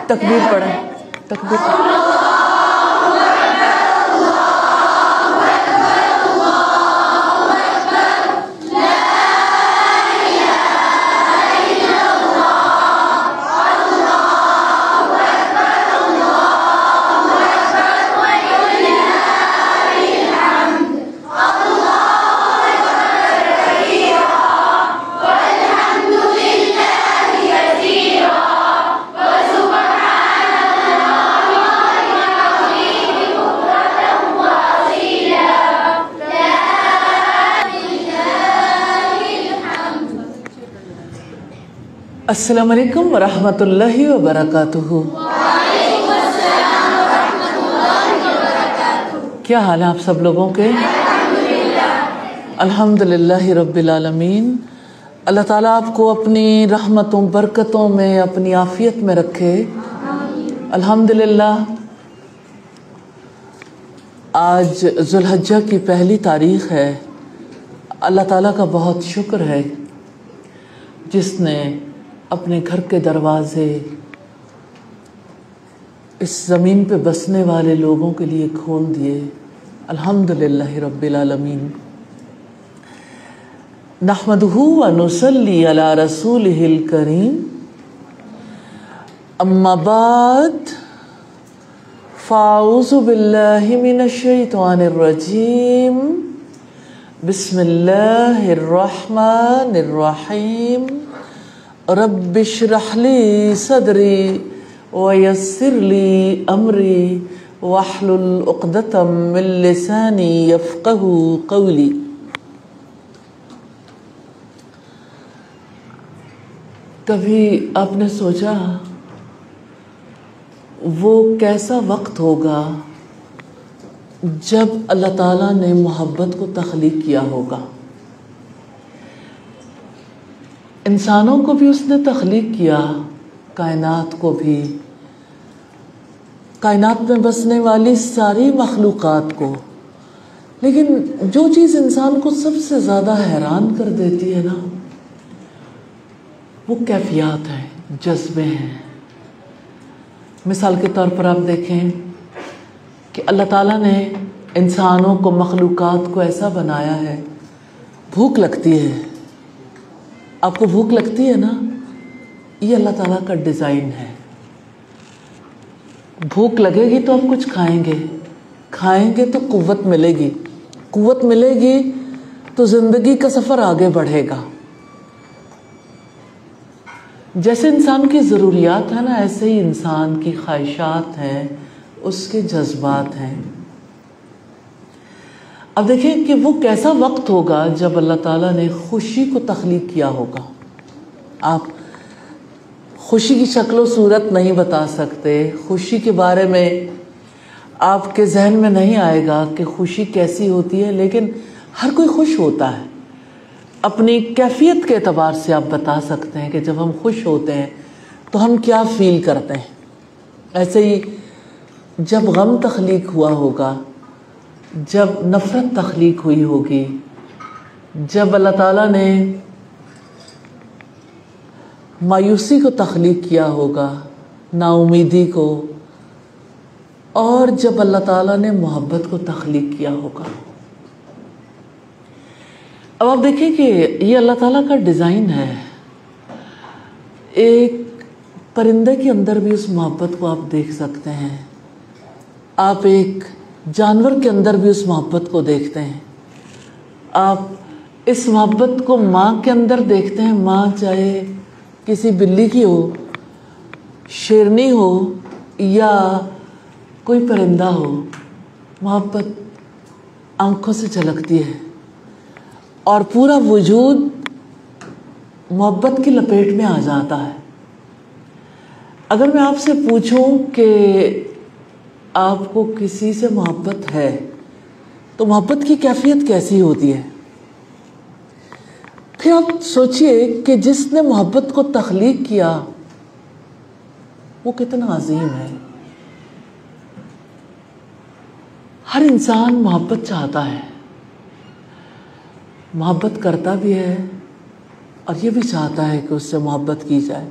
تکبیر پڑھیں، تکبیر پڑھیں۔ السلام علیکم ورحمۃ اللہ وبرکاتہ۔ کیا حال ہے آپ سب لوگوں کے؟ الحمدللہ رب العالمین۔ اللہ تعالیٰ آپ کو اپنی رحمتوں برکتوں میں، اپنی عافیت میں رکھے۔ الحمدللہ آج ذو الحجہ کی پہلی تاریخ ہے۔ اللہ تعالیٰ کا بہت شکر ہے جس نے اپنے گھر کے دروازے اس زمین پہ بسنے والے لوگوں کے لیے کھول دیے۔ الحمدللہ رب العالمین۔ نحمدہ ونصلی علی رسولہ الکریم، اما بعد فاعوذ باللہ من الشیطان الرجیم، بسم اللہ الرحمن الرحیم۔ رب اشرح لی صدری ویسر لی امری واحلل عقدۃ من لسانی یفقہوا قولی۔ کبھی آپ نے سوچا وہ کیسا وقت ہوگا جب اللہ تعالیٰ نے محبت کو تخلیق کیا ہوگا؟ انسانوں کو بھی اس نے تخلیق کیا، کائنات کو بھی، کائنات میں بسنے والی ساری مخلوقات کو، لیکن جو چیز انسان کو سب سے زیادہ حیران کر دیتی ہے نا، وہ کیفیات ہیں، جذبے ہیں۔ مثال کے طور پر آپ دیکھیں کہ اللہ تعالیٰ نے انسانوں کو، مخلوقات کو ایسا بنایا ہے، بھوک لگتی ہے، آپ کو بھوک لگتی ہے نا، یہ اللہ تعالیٰ کا ڈیزائن ہے۔ بھوک لگے گی تو آپ کچھ کھائیں گے، کھائیں گے تو قوت ملے گی، قوت ملے گی تو زندگی کا سفر آگے بڑھے گا۔ جیسے انسان کی ضروریات ہیں نا، ایسے ہی انسان کی خواہشات ہیں، اس کے جذبات ہیں۔ اب دیکھیں کہ وہ کیسا وقت ہوگا جب اللہ تعالیٰ نے خوشی کو تخلیق کیا ہوگا۔ آپ خوشی کی شکل و صورت نہیں بتا سکتے، خوشی کے بارے میں آپ کے ذہن میں نہیں آئے گا کہ خوشی کیسی ہوتی ہے، لیکن ہر کوئی خوش ہوتا ہے۔ اپنی کیفیت کے اعتبار سے آپ بتا سکتے ہیں کہ جب ہم خوش ہوتے ہیں تو ہم کیا فیل کرتے ہیں۔ ایسے ہی جب غم تخلیق ہوا ہوگا، جب نفرت تخلیق ہوئی ہوگی، جب اللہ تعالیٰ نے مایوسی کو تخلیق کیا ہوگا، نا امیدی کو، اور جب اللہ تعالیٰ نے محبت کو تخلیق کیا ہوگا۔ اب آپ دیکھیں کہ یہ اللہ تعالیٰ کا ڈیزائن ہے۔ ایک پرندے کے اندر بھی اس محبت کو آپ دیکھ سکتے ہیں، آپ ایک جانور کے اندر بھی اس محبت کو دیکھتے ہیں، آپ اس محبت کو ماں کے اندر دیکھتے ہیں۔ ماں چاہے کسی بلی کی ہو، شیرنی ہو یا کوئی پرندہ ہو، محبت آنکھوں سے جھلکتی ہے اور پورا وجود محبت کی لپیٹ میں آ جاتا ہے۔ اگر میں آپ سے پوچھوں کہ آپ کو کسی سے محبت ہے تو محبت کی کیفیت کیسی ہوتی ہے؟ پھر آپ سوچئے کہ جس نے محبت کو تخلیق کیا وہ کتنا عظیم ہے۔ ہر انسان محبت چاہتا ہے، محبت کرتا بھی ہے اور یہ بھی چاہتا ہے کہ اس سے محبت کی جائے۔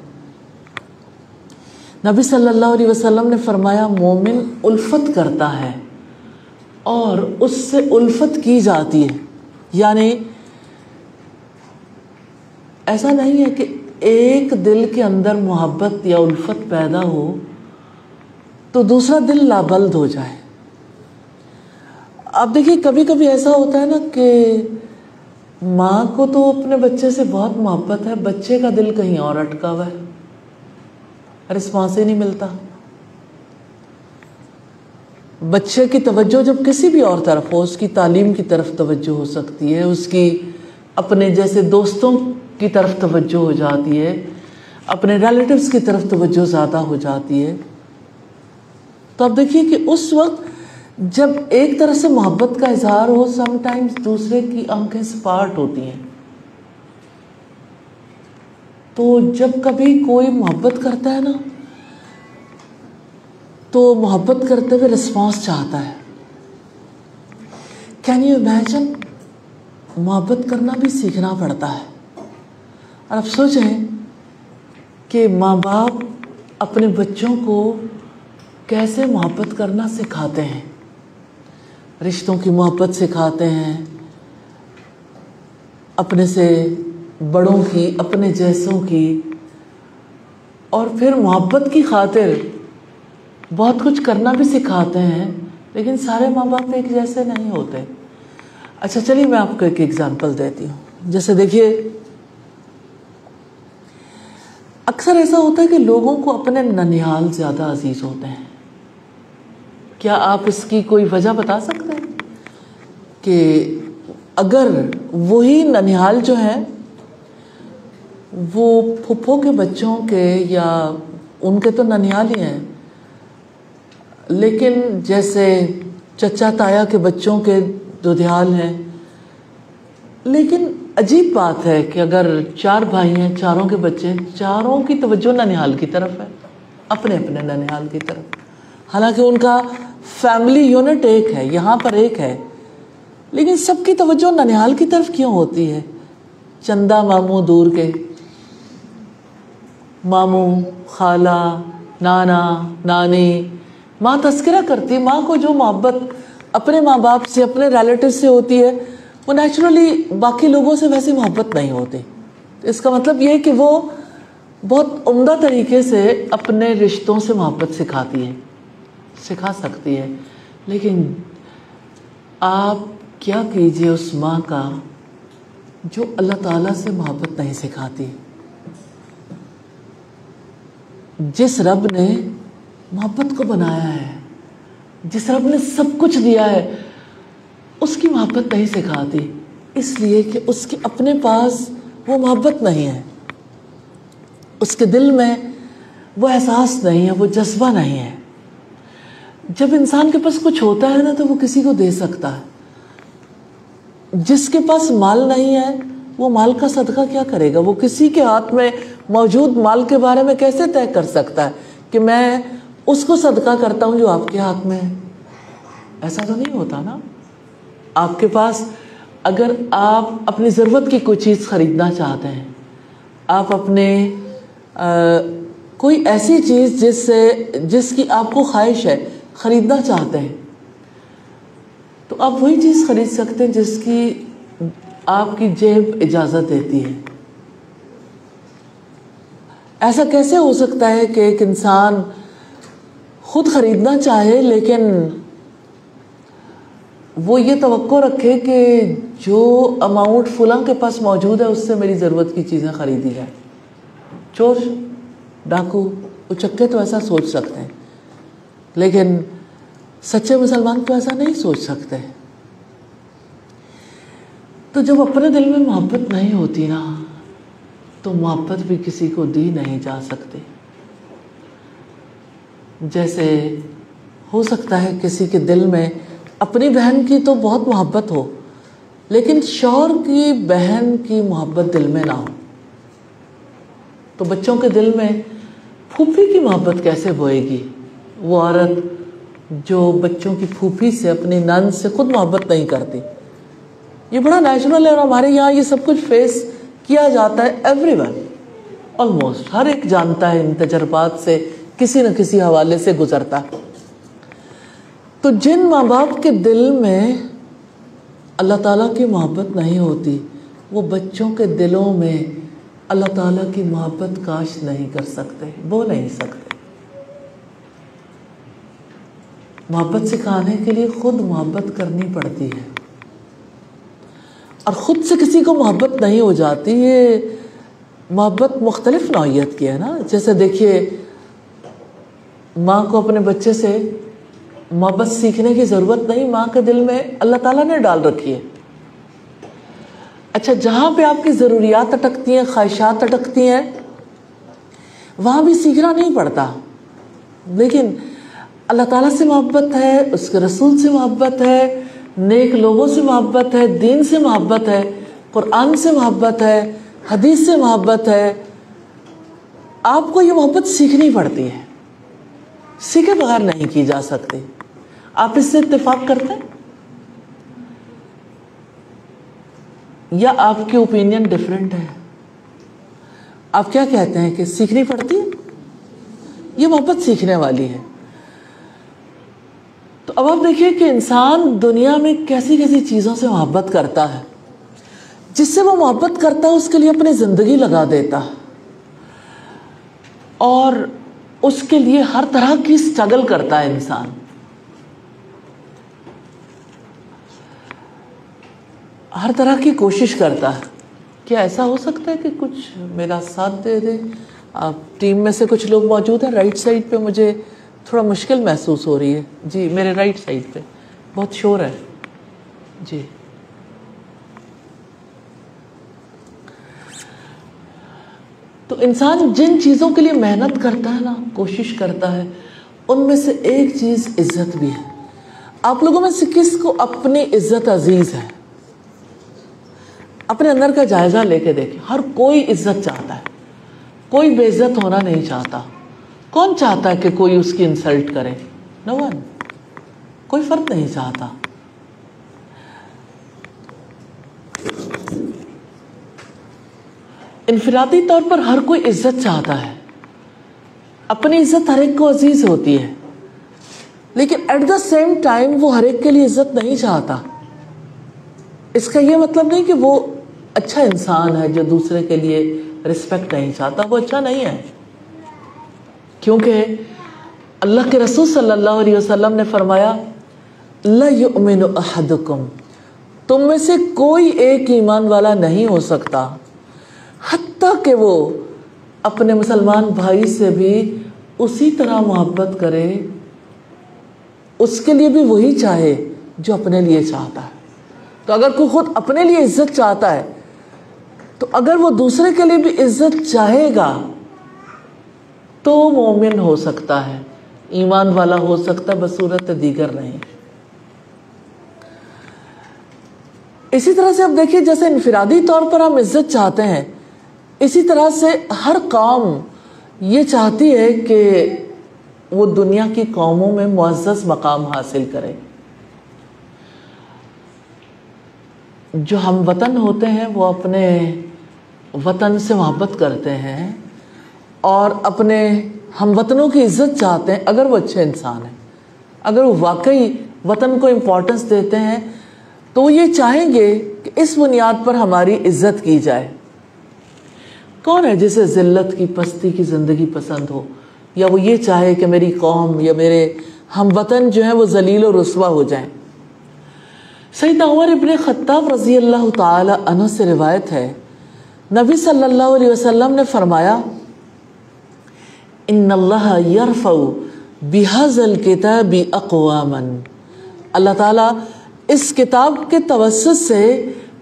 نبی صلی اللہ علیہ وسلم نے فرمایا مومن الفت کرتا ہے اور اس سے الفت کی جاتی ہے. یعنی ایسا نہیں ہے کہ ایک دل کے اندر محبت یا الفت پیدا ہو تو دوسرا دل لابلد ہو جائے. آپ دیکھیے کبھی کبھی ایسا ہوتا ہے نا کہ ماں کو تو اپنے بچے سے بہت محبت ہے، بچے کا دل کہیں اور اٹکا ہوا ہے، رسپانس ہی نہیں ملتا. بچے کی توجہ جب کسی بھی اور طرف ہو، اس کی تعلیم کی طرف توجہ ہو سکتی ہے، اس کی اپنے جیسے دوستوں کی طرف توجہ ہو جاتی ہے، اپنے ریلیٹیوز کی طرف توجہ زیادہ ہو جاتی ہے. تو آپ دیکھیے کہ اس وقت جب ایک طرح سے محبت کا اظہار ہو، سم ٹائمز دوسرے کی آنکھیں سپاٹ ہوتی ہیں. تو جب کبھی کوئی محبت کرتا ہے نا تو محبت کرتے ہوئے رسپانس چاہتا ہے. Can you imagine? محبت کرنا بھی سیکھنا پڑتا ہے. اور اب سوچیں کہ ماں باپ اپنے بچوں کو کیسے محبت کرنا سکھاتے ہیں، رشتوں کی محبت سکھاتے ہیں، اپنے سے بڑوں کی، اپنے جیسوں کی، اور پھر محبت کی خاطر بہت کچھ کرنا بھی سکھاتے ہیں. لیکن سارے ماں باپ ایک جیسے نہیں ہوتے. اچھا چلیے میں آپ کو ایک ایگزامپل دیتی ہوں. جیسے دیکھیے اکثر ایسا ہوتا ہے کہ لوگوں کو اپنے ننیال زیادہ عزیز ہوتے ہیں. کیا آپ اس کی کوئی وجہ بتا سکتے ہیں کہ اگر وہی ننیال جو ہیں وہ پھپھو کے بچوں کے یا ان کے تو ننیال ہی ہیں، لیکن جیسے چچا تایا کے بچوں کے دودھیال ہیں. لیکن عجیب بات ہے کہ اگر 4 بھائی ہیں، چاروں کے بچے ہیں، چاروں کی توجہ ننیال کی طرف ہے، اپنے اپنے ننیال کی طرف. حالانکہ ان کا فیملی یونٹ ایک ہے، یہاں پر ایک ہے، لیکن سب کی توجہ ننیال کی طرف کیوں ہوتی ہے؟ چندہ ماموں دور کے، ماموں، خالہ، نانا، نانی. ماں تذکرہ کرتی، ماں کو جو محبت اپنے ماں باپ سے، اپنے ریلیٹیو سے ہوتی ہے وہ نیچرلی باقی لوگوں سے ویسی محبت نہیں ہوتی. اس کا مطلب یہ ہے کہ وہ بہت عمدہ طریقے سے اپنے رشتوں سے محبت سکھاتی ہے، سکھا سکتی ہے. لیکن آپ کیا کیجئے اس ماں کا جو اللہ تعالیٰ سے محبت نہیں سکھاتی. جس رب نے محبت کو بنایا ہے، جس رب نے سب کچھ دیا ہے، اس کی محبت نہیں سکھاتی، اس لیے کہ اس کے اپنے پاس وہ محبت نہیں ہے، اس کے دل میں وہ احساس نہیں ہے، وہ جذبہ نہیں ہے. جب انسان کے پاس کچھ ہوتا ہے نا تو وہ کسی کو دے سکتا ہے. جس کے پاس مال نہیں ہے وہ مال کا صدقہ کیا کرے گا؟ وہ کسی کے ہاتھ میں موجود مال کے بارے میں کیسے طے کر سکتا ہے کہ میں اس کو صدقہ کرتا ہوں جو آپ کے ہاتھ میں ہے؟ ایسا تو نہیں ہوتا نا. آپ کے پاس اگر آپ اپنی ضرورت کی کوئی چیز خریدنا چاہتے ہیں، آپ اپنے کوئی ایسی چیز جس کی آپ کو خواہش ہے خریدنا چاہتے ہیں، تو آپ وہی چیز خرید سکتے ہیں جس کی آپ کی جیب اجازت دیتی ہے. ایسا کیسے ہو سکتا ہے کہ ایک انسان خود خریدنا چاہے لیکن وہ یہ توقع رکھے کہ جو اماؤنٹ فلاں کے پاس موجود ہے اس سے میری ضرورت کی چیزیں خریدی جائیں؟ چور، ڈاکو، اچکے تو ایسا سوچ سکتے ہیں، لیکن سچے مسلمان تو ایسا نہیں سوچ سکتے. تو جب اپنے دل میں محبت نہیں ہوتی نا تو محبت بھی کسی کو دی نہیں جا سکتی. جیسے ہو سکتا ہے کسی کے دل میں اپنی بہن کی تو بہت محبت ہو لیکن شوہر کی بہن کی محبت دل میں نہ ہو، تو بچوں کے دل میں پھوپھی کی محبت کیسے بوئے گی؟ وہ عورت جو بچوں کی پھوپھی سے، اپنی نند سے خود محبت نہیں کرتی. یہ بڑا نیچرل ہے اور ہمارے یہاں یہ سب کچھ فیس کیا جاتا ہے. ایوری ون، آلموسٹ ہر ایک جانتا ہے ان تجربات سے کسی نہ کسی حوالے سے گزرتا. تو جن ماں باپ کے دل میں اللہ تعالیٰ کی محبت نہیں ہوتی، وہ بچوں کے دلوں میں اللہ تعالیٰ کی محبت کاشت نہیں کر سکتے، بو نہیں سکتے. محبت سکھانے کے لیے خود محبت کرنی پڑتی ہے، اور خود سے کسی کو محبت نہیں ہو جاتی. یہ محبت مختلف نوعیت کی ہے نا. جیسے دیکھیے، ماں کو اپنے بچے سے محبت سیکھنے کی ضرورت نہیں، ماں کے دل میں اللہ تعالیٰ نے ڈال رکھی ہے. اچھا، جہاں پہ آپ کی ضروریات اٹکتی ہیں، خواہشات اٹکتی ہیں، وہاں بھی سیکھنا نہیں پڑتا. لیکن اللہ تعالیٰ سے محبت ہے، اس کے رسول سے محبت ہے، نیک لوگوں سے محبت ہے، دین سے محبت ہے، قرآن سے محبت ہے، حدیث سے محبت ہے. آپ کو یہ محبت سیکھنی پڑتی ہے، سیکھے بغیر نہیں کی جا سکتی. آپ اس سے اتفاق کرتے ہیں یا آپ کی اوپینین ڈیفرنٹ ہے؟ آپ کیا کہتے ہیں کہ سیکھنی پڑتی ہے؟ یہ محبت سیکھنے والی ہے. تو اب آپ دیکھیے کہ انسان دنیا میں کیسی کیسی چیزوں سے محبت کرتا ہے. جس سے وہ محبت کرتا ہے اس کے لیے اپنی زندگی لگا دیتا ہے، اور اس کے لیے ہر طرح کی سٹرگل کرتا ہے انسان. ہر طرح کی کوشش کرتا ہے. کیا ایسا ہو سکتا ہے کہ کچھ میرا ساتھ دے دے؟ آپ ٹیم میں سے کچھ لوگ موجود ہیں. رائٹ سائڈ پہ مجھے تھوڑا مشکل محسوس ہو رہی ہے. جی، میرے رائٹ سائڈ پہ بہت شور ہے. جی، تو انسان جن چیزوں کے لیے محنت کرتا ہے نا، کوشش کرتا ہے، ان میں سے ایک چیز عزت بھی ہے. آپ لوگوں میں سے کس کو اپنی عزت عزیز ہے؟ اپنے اندر کا جائزہ لے کے دیکھیں. ہر کوئی عزت چاہتا ہے، کوئی بے عزت ہونا نہیں چاہتا. کون چاہتا ہے کہ کوئی اس کی انسلٹ کرے؟ نو ون. کوئی فرق نہیں چاہتا. انفرادی طور پر ہر کوئی عزت چاہتا ہے. اپنی عزت ہر ایک کو عزیز ہوتی ہے، لیکن ایٹ دا سیم ٹائم وہ ہر ایک کے لیے عزت نہیں چاہتا. اس کا یہ مطلب نہیں کہ وہ اچھا انسان ہے جو دوسرے کے لیے رسپیکٹ نہیں چاہتا. وہ اچھا نہیں ہے، کیونکہ اللہ کے رسول صلی اللہ علیہ وسلم نے فرمایا، لا یؤمن احدکم، تم میں سے کوئی ایک ایمان والا نہیں ہو سکتا حتیٰ کہ وہ اپنے مسلمان بھائی سے بھی اسی طرح محبت کرے، اس کے لیے بھی وہی چاہے جو اپنے لیے چاہتا ہے. تو اگر کوئی خود اپنے لیے عزت چاہتا ہے، تو اگر وہ دوسرے کے لیے بھی عزت چاہے گا تو مومن ہو سکتا ہے، ایمان والا ہو سکتا ہے، بصورت دیگر نہیں. اسی طرح سے اب دیکھیے، جیسے انفرادی طور پر ہم عزت چاہتے ہیں، اسی طرح سے ہر قوم یہ چاہتی ہے کہ وہ دنیا کی قوموں میں معزز مقام حاصل کرے. جو ہم وطن ہوتے ہیں وہ اپنے وطن سے محبت کرتے ہیں اور اپنے ہم وطنوں کی عزت چاہتے ہیں. اگر وہ اچھے انسان ہیں، اگر وہ واقعی وطن کو امپورٹنس دیتے ہیں، تو وہ یہ چاہیں گے کہ اس بنیاد پر ہماری عزت کی جائے. کون ہے جسے ذلت کی، پستی کی زندگی پسند ہو، یا وہ یہ چاہے کہ میری قوم یا میرے ہم وطن جو ہیں وہ ذلیل و رسوا ہو جائیں؟ سیدنا عمر ابن خطاب رضی اللہ تعالی عنہ سے روایت ہے، نبی صلی اللہ علیہ وسلم نے فرمایا، ان اللہ یرفع بہذا الکتاب اقواما، اللہ تعالیٰ اس کتاب کے توسط سے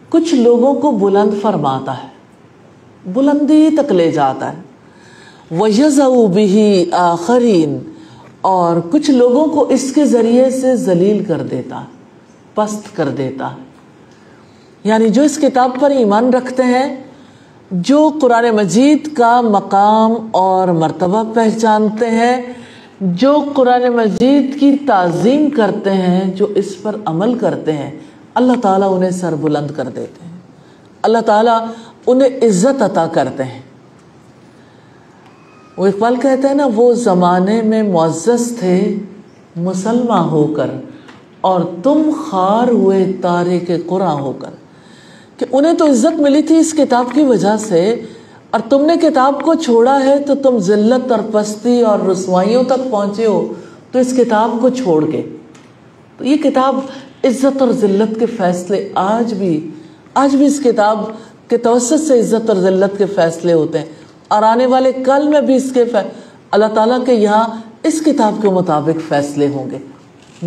کچھ لوگوں کو بلند فرماتا ہے، بلندی تک لے جاتا ہے. وَيَزَعُ بِهِ آخَرِينَ، اور کچھ لوگوں کو اس کے ذریعے سے ذلیل کر دیتا ہے، پست کر دیتا ہے. یعنی جو اس کتاب پر ایمان رکھتے ہیں، جو قرآن مجید کا مقام اور مرتبہ پہچانتے ہیں، جو قرآن مجید کی تعظیم کرتے ہیں، جو اس پر عمل کرتے ہیں، اللہ تعالیٰ انہیں سر بلند کر دیتے ہیں، اللہ تعالیٰ انہیں عزت عطا کرتے ہیں. وہ اقبال کہتے ہیں نا، وہ زمانے میں معزز تھے مسلمان ہو کر، اور تم خار ہوئے تارک قرآن ہو کر، کہ انہیں تو عزت ملی تھی اس کتاب کی وجہ سے، اور تم نے کتاب کو چھوڑا ہے تو تم ذلت اور پستی اور رسوائیوں تک پہنچے ہو، تو اس کتاب کو چھوڑ کے۔ تو یہ کتاب عزت اور ذلت کے فیصلے آج بھی اس کتاب کے توسط سے عزت اور ذلت کے فیصلے ہوتے ہیں، اور آنے والے کل میں بھی اس کے اللہ تعالیٰ کے یہاں اس کتاب کے مطابق فیصلے ہوں گے۔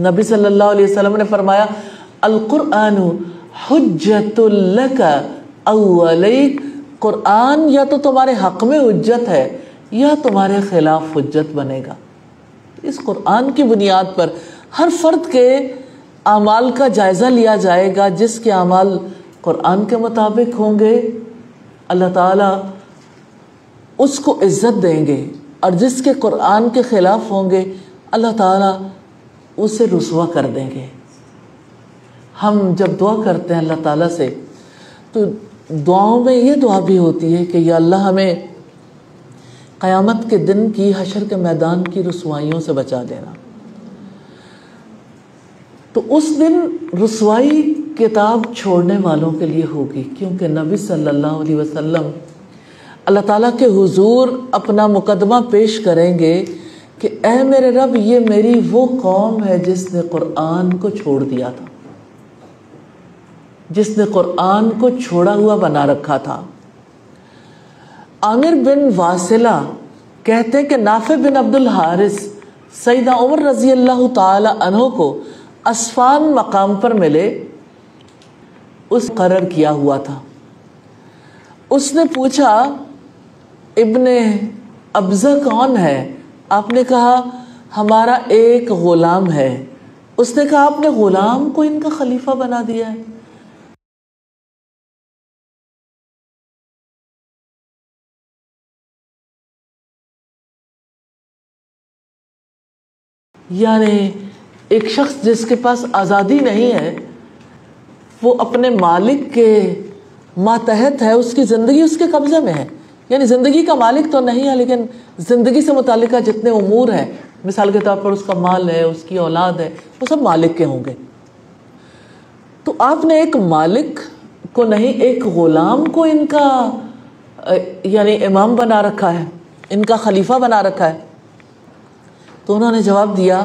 نبی صلی اللہ علیہ وسلم نے فرمایا القرآن حجت لک او علیک، قرآن یا تو تمہارے حق میں حجت ہے یا تمہارے خلاف حجت بنے گا۔ اس قرآن کی بنیاد پر ہر فرد کے اعمال کا جائزہ لیا جائے گا، جس کے اعمال قرآن کے مطابق ہوں گے اللہ تعالیٰ اس کو عزت دیں گے، اور جس کے قرآن کے خلاف ہوں گے اللہ تعالیٰ اسے رسوا کر دیں گے۔ ہم جب دعا کرتے ہیں اللہ تعالیٰ سے تو دعاؤں میں یہ دعا بھی ہوتی ہے کہ یا اللہ ہمیں قیامت کے دن کی، حشر کے میدان کی رسوائیوں سے بچا دینا۔ تو اس دن رسوائی کتاب چھوڑنے والوں کے لیے ہوگی، کیونکہ نبی صلی اللہ علیہ وسلم اللہ تعالیٰ کے حضور اپنا مقدمہ پیش کریں گے کہ اے میرے رب، یہ میری وہ قوم ہے جس نے قرآن کو چھوڑ دیا تھا، جس نے قرآن کو چھوڑا ہوا بنا رکھا تھا۔ عامر بن واصلہ کہتے ہیں کہ نافع بن عبد الحارث سیدنا عمر رضی اللہ تعالی عنہ کو اسفان مقام پر ملے، اس قرار کیا ہوا تھا۔ اس نے پوچھا ابن ابزہ کون ہے؟ آپ نے کہا ہمارا ایک غلام ہے۔ اس نے کہا آپ نے غلام کو ان کا خلیفہ بنا دیا ہے؟ یعنی ایک شخص جس کے پاس آزادی نہیں ہے، وہ اپنے مالک کے ماتحت ہے، اس کی زندگی اس کے قبضے میں ہے، یعنی زندگی کا مالک تو نہیں ہے لیکن زندگی سے متعلقہ جتنے امور ہیں، مثال کے طور پر اس کا مال ہے، اس کی اولاد ہے، وہ سب مالک کے ہوں گے۔ تو آپ نے ایک مالک کو نہیں، ایک غلام کو ان کا یعنی امام بنا رکھا ہے، ان کا خلیفہ بنا رکھا ہے۔ تو انہوں نے جواب دیا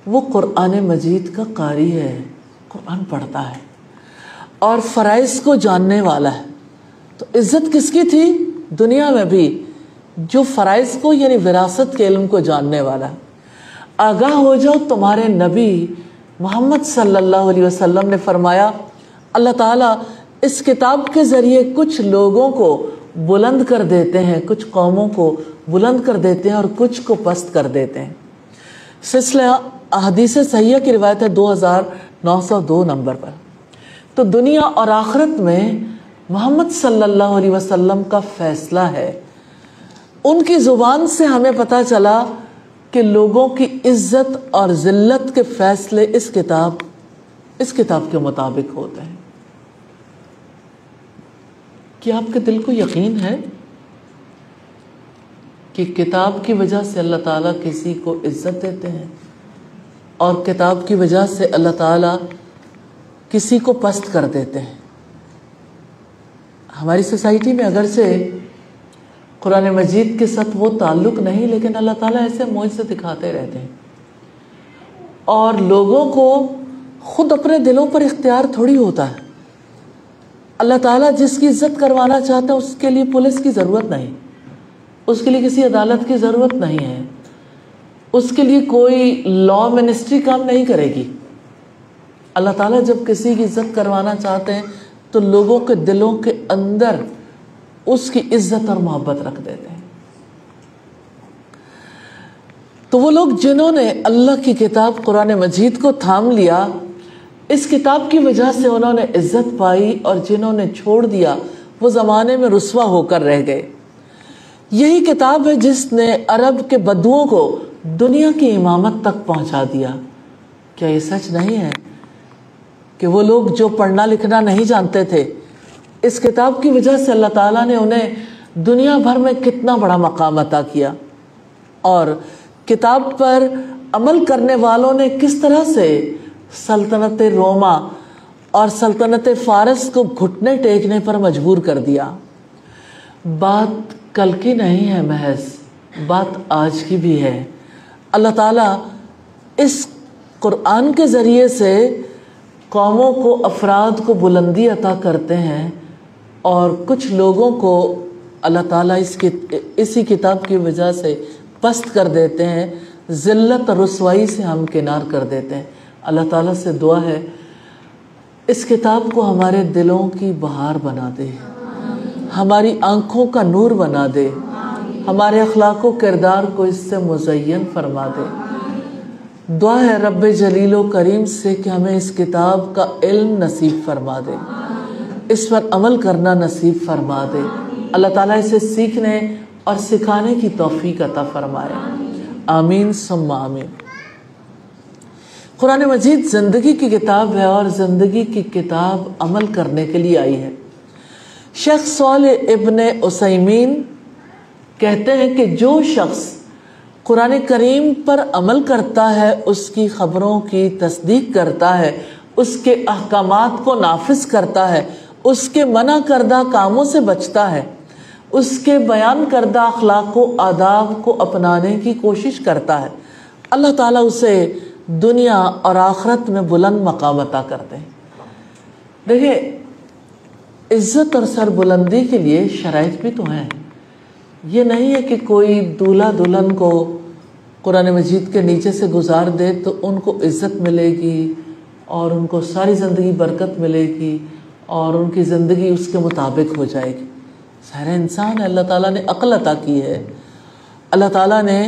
وہ قرآن مجید کا قاری ہے، قرآن پڑھتا ہے اور فرائض کو جاننے والا ہے۔ تو عزت کس کی تھی دنیا میں بھی؟ جو فرائض کو یعنی وراثت کے علم کو جاننے والا ہے۔ آگاہ ہو جاؤ، تمہارے نبی محمد صلی اللہ علیہ وسلم نے فرمایا اللہ تعالیٰ اس کتاب کے ذریعے کچھ لوگوں کو بلند کر دیتے ہیں، کچھ قوموں کو بلند کر دیتے ہیں اور کچھ کو پست کر دیتے ہیں۔ سلسلہ احادیث صحیحہ کی روایت ہے 2902 نمبر پر۔ تو دنیا اور آخرت میں محمد صلی اللہ علیہ وسلم کا فیصلہ ہے۔ ان کی زبان سے ہمیں پتہ چلا کہ لوگوں کی عزت اور ذلت کے فیصلے اس کتاب کے مطابق ہوتے ہیں۔ کیا آپ کے دل کو یقین ہے کہ کتاب کی وجہ سے اللہ تعالیٰ کسی کو عزت دیتے ہیں اور کتاب کی وجہ سے اللہ تعالیٰ کسی کو پست کر دیتے ہیں؟ ہماری سوسائٹی میں اگرچہ قرآن مجید کے ساتھ وہ تعلق نہیں، لیکن اللہ تعالیٰ ایسے معجزے دکھاتے رہتے ہیں، اور لوگوں کو خود اپنے دلوں پر اختیار تھوڑی ہوتا ہے۔ اللہ تعالیٰ جس کی عزت کروانا چاہتا ہے اس کے لیے پولیس کی ضرورت نہیں، اس کے لیے کسی عدالت کی ضرورت نہیں ہے، اس کے لیے کوئی لا منسٹری کام نہیں کرے گی۔ اللہ تعالیٰ جب کسی کی عزت کروانا چاہتے ہیں تو لوگوں کے دلوں کے اندر اس کی عزت اور محبت رکھ دیتے ہیں۔ تو وہ لوگ جنہوں نے اللہ کی کتاب قرآن مجید کو تھام لیا، اس کتاب کی وجہ سے انہوں نے عزت پائی، اور جنہوں نے چھوڑ دیا وہ زمانے میں رسوا ہو کر رہ گئے۔ یہی کتاب ہے جس نے عرب کے بدوؤں کو دنیا کی امامت تک پہنچا دیا۔ کیا یہ سچ نہیں ہے کہ وہ لوگ جو پڑھنا لکھنا نہیں جانتے تھے، اس کتاب کی وجہ سے اللہ تعالیٰ نے انہیں دنیا بھر میں کتنا بڑا مقام عطا کیا، اور کتاب پر عمل کرنے والوں نے کس طرح سے سلطنت روما اور سلطنت فارس کو گھٹنے ٹیکنے پر مجبور کر دیا۔ بات کل کی نہیں ہے محض، بات آج کی بھی ہے۔ اللہ تعالیٰ اس قرآن کے ذریعے سے قوموں کو، افراد کو بلندی عطا کرتے ہیں، اور کچھ لوگوں کو اللہ تعالیٰ اسی کتاب کی وجہ سے پست کر دیتے ہیں، ذلت اور رسوائی سے ہمکنار کر دیتے ہیں۔ اللہ تعالیٰ سے دعا ہے اس کتاب کو ہمارے دلوں کی بہار بنا دے، ہماری آنکھوں کا نور بنا دے، ہمارے اخلاق و کردار کو اس سے مزین فرما دے۔ دعا ہے رب جلیل و کریم سے کہ ہمیں اس کتاب کا علم نصیب فرما دے، اس پر عمل کرنا نصیب فرما دے۔ اللہ تعالیٰ اسے سیکھنے اور سکھانے کی توفیق عطا فرمائے، آمین ثم آمین۔ قرآن مجید زندگی کی کتاب ہے، اور زندگی کی کتاب عمل کرنے کے لیے آئی ہے۔ شیخ صالح ابن عثیمین کہتے ہیں کہ جو شخص قرآن کریم پر عمل کرتا ہے، اس کی خبروں کی تصدیق کرتا ہے، اس کے احکامات کو نافذ کرتا ہے، اس کے منع کردہ کاموں سے بچتا ہے، اس کے بیان کردہ اخلاق و آداب کو اپنانے کی کوشش کرتا ہے، اللہ تعالیٰ اسے دنیا اور آخرت میں بلند مقام عطا کرتے ہیں۔ دیکھیں، عزت اور سربلندی کے لیے شرائط بھی تو ہیں۔ یہ نہیں ہے کہ کوئی دولہا دلہن کو قرآن مجید کے نیچے سے گزار دے تو ان کو عزت ملے گی اور ان کو ساری زندگی برکت ملے گی اور ان کی زندگی اس کے مطابق ہو جائے گی۔ سارے انسان ہے، اللہ تعالیٰ نے عقل عطا کی ہے، اللہ تعالیٰ نے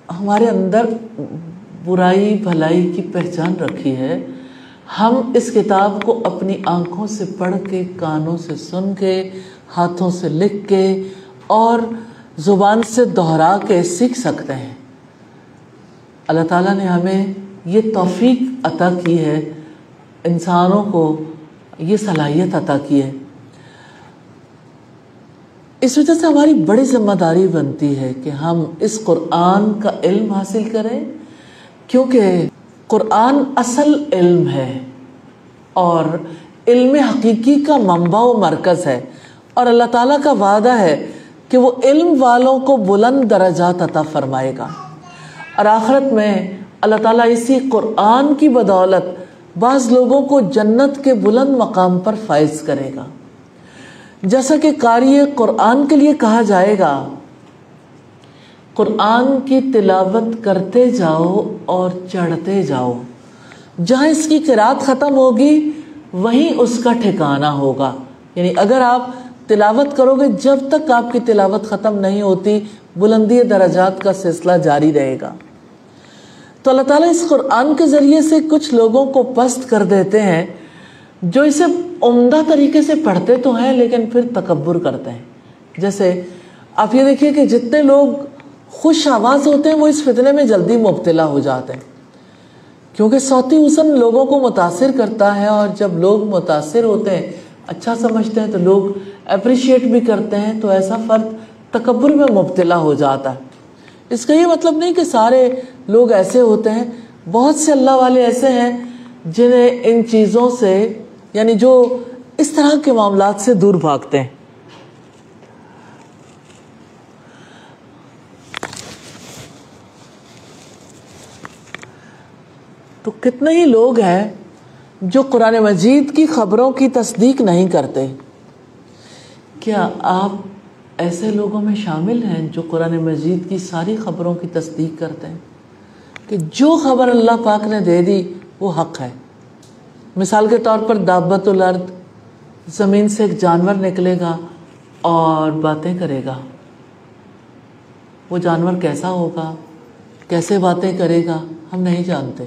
ہمارے اندر برائی بھلائی کی پہچان رکھی ہے۔ ہم اس کتاب کو اپنی آنکھوں سے پڑھ کے، کانوں سے سن کے، ہاتھوں سے لکھ کے اور زبان سے دہرا کے سیکھ سکتے ہیں۔ اللہ تعالیٰ نے ہمیں یہ توفیق عطا کی ہے، انسانوں کو یہ صلاحیت عطا کی ہے۔ اس وجہ سے ہماری بڑی ذمہ داری بنتی ہے کہ ہم اس قرآن کا علم حاصل کریں، کیونکہ قرآن اصل علم ہے اور علم حقیقی کا منبع و مرکز ہے، اور اللہ تعالیٰ کا وعدہ ہے کہ وہ علم والوں کو بلند درجات عطا فرمائے گا، اور آخرت میں اللہ تعالیٰ اسی قرآن کی بدولت بعض لوگوں کو جنت کے بلند مقام پر فائز کرے گا۔ جیسا کہ قاری قرآن کے لیے کہا جائے گا، قرآن کی تلاوت کرتے جاؤ اور چڑھتے جاؤ، جہاں اس کی قرات ختم ہوگی وہیں اس کا ٹھکانہ ہوگا۔ یعنی اگر آپ تلاوت کرو گے، جب تک آپ کی تلاوت ختم نہیں ہوتی، بلندی درجات کا سلسلہ جاری رہے گا۔ تو اللہ تعالیٰ اس قرآن کے ذریعے سے کچھ لوگوں کو پست کر دیتے ہیں جو اسے عمدہ طریقے سے پڑھتے تو ہیں لیکن پھر تکبر کرتے ہیں۔ جیسے آپ یہ دیکھیے کہ جتنے لوگ خوش آواز ہوتے ہیں وہ اس فتنے میں جلدی مبتلا ہو جاتے ہیں، کیونکہ صوتی حسن لوگوں کو متاثر کرتا ہے، اور جب لوگ متاثر ہوتے ہیں، اچھا سمجھتے ہیں، تو لوگ اپریشیٹ بھی کرتے ہیں، تو ایسا فرد تکبر میں مبتلا ہو جاتا ہے۔ اس کا یہ مطلب نہیں کہ سارے لوگ ایسے ہوتے ہیں، بہت سے اللہ والے ایسے ہیں جنہیں ان چیزوں سے، یعنی جو اس طرح کے معاملات سے دور بھاگتے ہیں۔ تو کتنے ہی لوگ ہیں جو قرآن مجید کی خبروں کی تصدیق نہیں کرتے۔ کیا آپ ایسے لوگوں میں شامل ہیں جو قرآن مجید کی ساری خبروں کی تصدیق کرتے ہیں کہ جو خبر اللہ پاک نے دے دی وہ حق ہے؟ مثال کے طور پر دابۃ الارض، زمین سے ایک جانور نکلے گا اور باتیں کرے گا۔ وہ جانور کیسا ہوگا، کیسے باتیں کرے گا، ہم نہیں جانتے،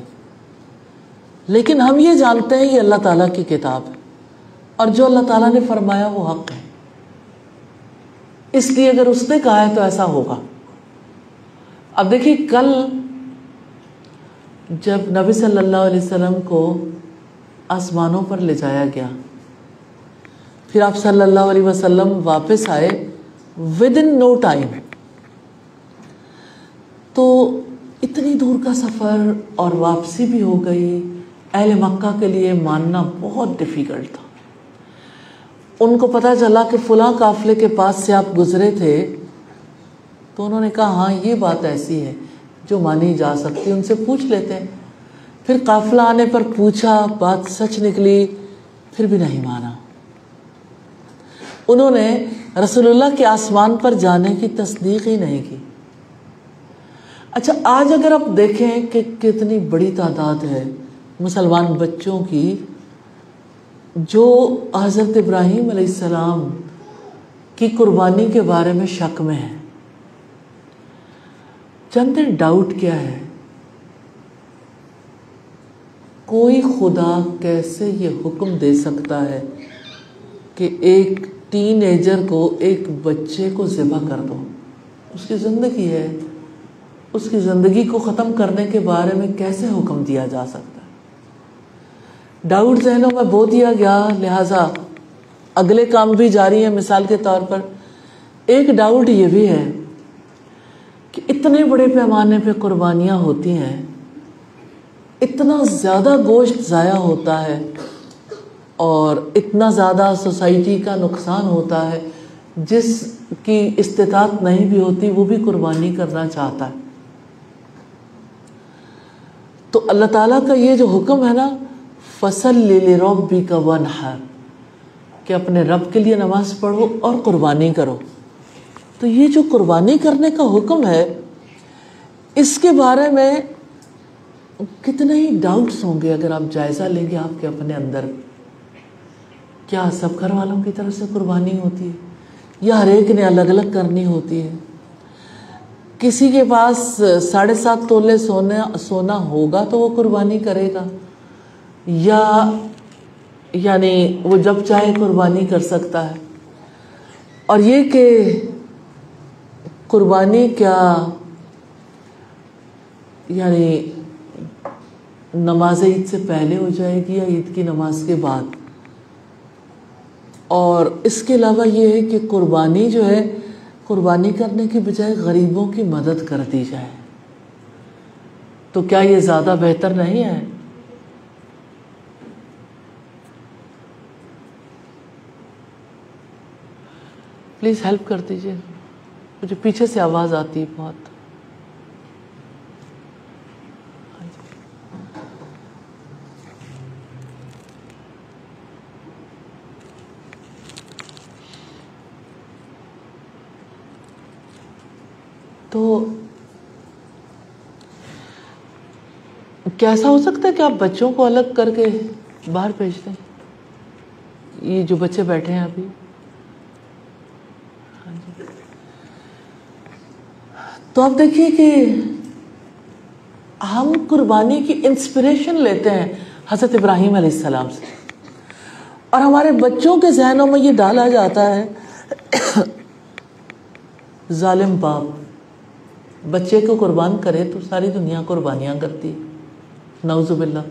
لیکن ہم یہ جانتے ہیں یہ اللہ تعالیٰ کی کتاب ہے، اور جو اللہ تعالیٰ نے فرمایا وہ حق ہے، اس لیے اگر اس نے کہا ہے تو ایسا ہوگا۔ اب دیکھیے، کل جب نبی صلی اللہ علیہ وسلم کو آسمانوں پر لے جایا گیا پھر آپ صلی اللہ علیہ وسلم واپس آئے ود ان نو ٹائم. تو اتنی دور کا سفر اور واپسی بھی ہو گئی. اہل مکہ کے لیے ماننا بہت ڈیفیکلٹ تھا. ان کو پتہ چلا کہ فلاں قافلے کے پاس سے آپ گزرے تھے، تو انہوں نے کہا ہاں یہ بات ایسی ہے جو مانی جا سکتی، ان سے پوچھ لیتے ہیں. پھر قافلہ آنے پر پوچھا، بات سچ نکلی، پھر بھی نہیں مانا. انہوں نے رسول اللہ کے آسمان پر جانے کی تصدیق ہی نہیں کی. اچھا آج اگر آپ دیکھیں کہ کتنی بڑی تعداد ہے مسلمان بچوں کی جو حضرت ابراہیم علیہ السلام کی قربانی کے بارے میں شک میں ہے. جانتے ڈاؤٹ کیا ہے؟ کوئی خدا کیسے یہ حکم دے سکتا ہے کہ ایک ٹین ایجر کو، ایک بچے کو ذبح کر دو؟ اس کی زندگی ہے، اس کی زندگی کو ختم کرنے کے بارے میں کیسے حکم دیا جا سکتا ہے؟ ڈاؤٹ ذہنوں میں بو دیا گیا، لہٰذا اگلے کام بھی جاری ہیں. مثال کے طور پر ایک ڈاؤٹ یہ بھی ہے کہ اتنے بڑے پیمانے پہ قربانیاں ہوتی ہیں، اتنا زیادہ گوشت ضائع ہوتا ہے اور اتنا زیادہ سوسائٹی کا نقصان ہوتا ہے، جس کی استطاعت نہیں بھی ہوتی وہ بھی قربانی کرنا چاہتا ہے. تو اللہ تعالیٰ کا یہ جو حکم ہے نا، فَصَلِّ لِرَبِّكَ وَانْحَرْ، کہ اپنے رب کے لیے نماز پڑھو اور قربانی کرو. تو یہ جو قربانی کرنے کا حکم ہے، اس کے بارے میں کتنے ہی ڈاؤٹس ہوں گے اگر آپ جائزہ لیں گے آپ کے اپنے اندر. کیا سب گھر والوں کی طرف سے قربانی ہوتی ہے یا ہر ایک نے الگ الگ کرنی ہوتی ہے؟ کسی کے پاس 7.5 تولے سونا ہوگا تو وہ قربانی کرے گا، یا یعنی وہ جب چاہے قربانی کر سکتا ہے. اور یہ کہ قربانی کیا یعنی نماز عید سے پہلے ہو جائے گی یا عید کی نماز کے بعد؟ اور اس کے علاوہ یہ ہے کہ قربانی جو ہے، قربانی کرنے کی بجائے غریبوں کی مدد کر دی جائے، تو کیا یہ زیادہ بہتر نہیں ہے؟ پلیز ہیلپ کر دیجیے، مجھے پیچھے سے آواز آتی ہے بہت. تو کیا ایسا ہو سکتا ہے کہ آپ بچوں کو الگ کر کے باہر بھیج دیں؟ یہ جو بچے بیٹھے ہیں ابھی، تو آپ دیکھیے کہ ہم قربانی کی انسپریشن لیتے ہیں حضرت ابراہیم علیہ السلام سے، اور ہمارے بچوں کے ذہنوں میں یہ ڈالا جاتا ہے ظالم باپ بچے کو قربان کرے تو ساری دنیا قربانیاں کرتی، نعوذ باللہ.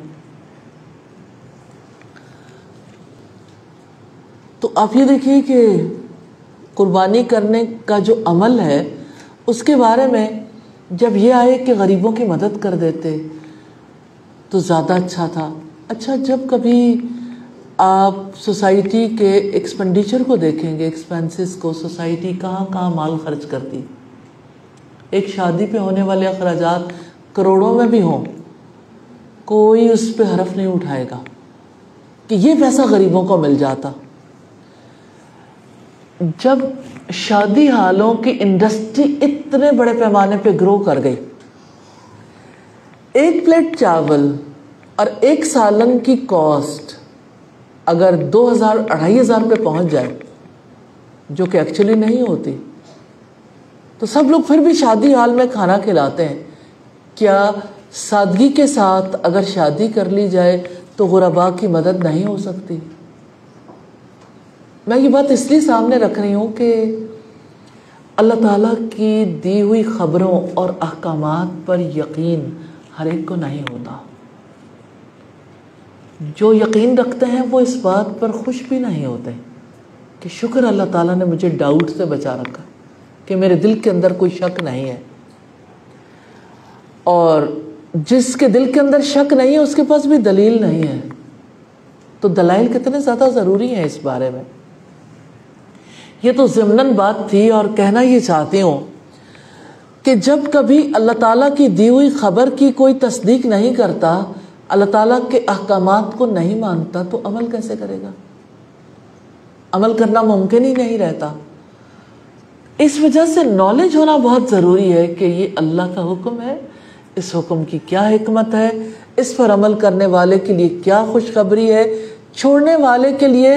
تو آپ یہ دیکھیے کہ قربانی کرنے کا جو عمل ہے اس کے بارے میں جب یہ آئے کہ غریبوں کی مدد کر دیتے تو زیادہ اچھا تھا. اچھا جب کبھی آپ سوسائٹی کے ایکسپینڈیچر کو دیکھیں گے، ایکسپینسز کو، سوسائٹی کہاں کہاں مال خرچ کرتی. ایک شادی پہ ہونے والے اخراجات کروڑوں میں بھی ہوں، کوئی اس پہ حرف نہیں اٹھائے گا کہ یہ پیسہ غریبوں کو مل جاتا. جب شادی ہالوں کی انڈسٹری اتنے بڑے پیمانے پہ گرو کر گئی، 1 پلیٹ چاول اور 1 سالن کی کاسٹ اگر 2000-2500 پہ پہنچ جائے، جو کہ ایکچولی نہیں ہوتی، تو سب لوگ پھر بھی شادی ہال میں کھانا کھلاتے ہیں. کیا سادگی کے ساتھ اگر شادی کر لی جائے تو غرباء کی مدد نہیں ہو سکتی؟ میں یہ بات اس لیے سامنے رکھ رہی ہوں کہ اللہ تعالیٰ کی دی ہوئی خبروں اور احکامات پر یقین ہر ایک کو نہیں ہوتا. جو یقین رکھتے ہیں وہ اس بات پر خوش بھی نہیں ہوتے کہ شکر اللہ تعالیٰ نے مجھے ڈاؤٹ سے بچا رکھا کہ میرے دل کے اندر کوئی شک نہیں ہے. اور جس کے دل کے اندر شک نہیں ہے اس کے پاس بھی دلیل نہیں ہے. تو دلائل کتنے زیادہ ضروری ہیں اس بارے میں. یہ تو ضمناً بات تھی، اور کہنا یہ چاہتی ہوں کہ جب کبھی اللہ تعالیٰ کی دی ہوئی خبر کی کوئی تصدیق نہیں کرتا، اللہ تعالیٰ کے احکامات کو نہیں مانتا، تو عمل کیسے کرے گا؟ عمل کرنا ممکن ہی نہیں رہتا. اس وجہ سے نالج ہونا بہت ضروری ہے کہ یہ اللہ کا حکم ہے، اس حکم کی کیا حکمت ہے، اس پر عمل کرنے والے کے لیے کیا خوشخبری ہے، چھوڑنے والے کے لیے